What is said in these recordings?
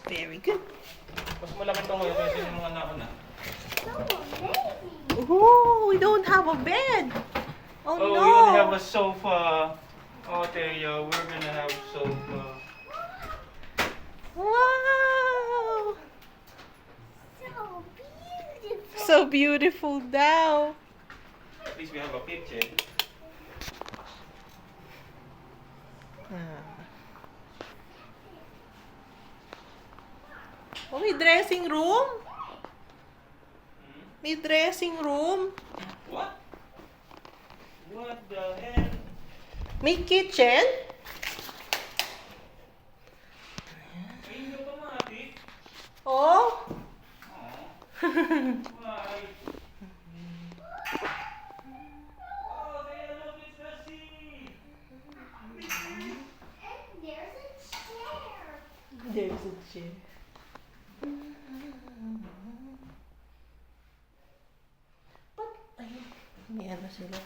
Very good. Mas malaki ito ngayon kasi yung mga anak ko na. Oh, we don't have a bed. Oh, Oh, no. we only have a sofa. Oh, Teya, we're gonna have sofa. Wow. So beautiful. So beautiful daw. At least we have a kitchen. Oh, may dressing room. May dressing room. What? What the hell? May kitchen. Ayun yung automatic. Oh. Why? Oh, Teya, look, it's the sea. And there's a chair. There's a chair. Ay, may ano sila.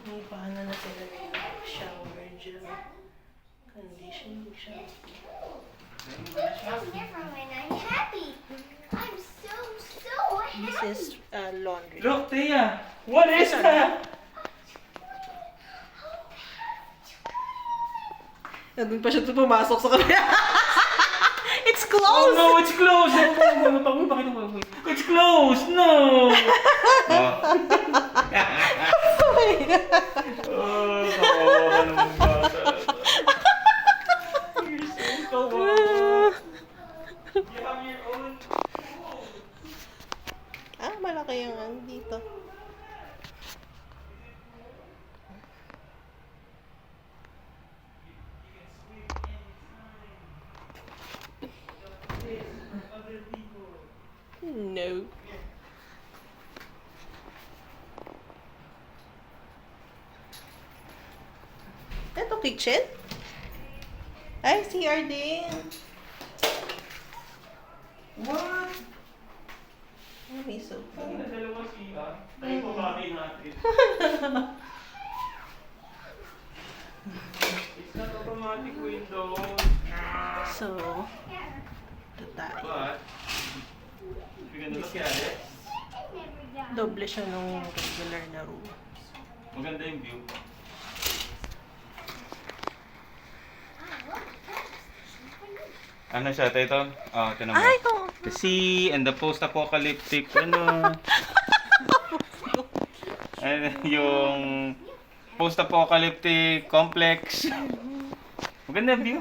May paano na sila. May shower dyan. Conditioning shower. It's different when I'm happy. I'm so This happy. is laundry. Look, Teya, what is that? Nandun pa siya pumasok sa kabila. It's Oh closed! no, it's closed! Bakit mo? It's closed! No! Oh, kawawa ka naman bata. You're so kawawa. You have your own pool. Ah, malaki yung ano dito. No. Ito kitchen? Ay, CR din. What? Oh, may sofa. Ang dalawa siya. Tayo po bagay natin. It's not automatic window. So, ito tayo. But, we're gonna look at it. Doble siya nung regular na room. Maganda yung view. Ano siya, Tito? Oh, ito naman. Ay, oh. The sea and the post-apocalyptic, ano, yung post-apocalyptic complex. Maganda view.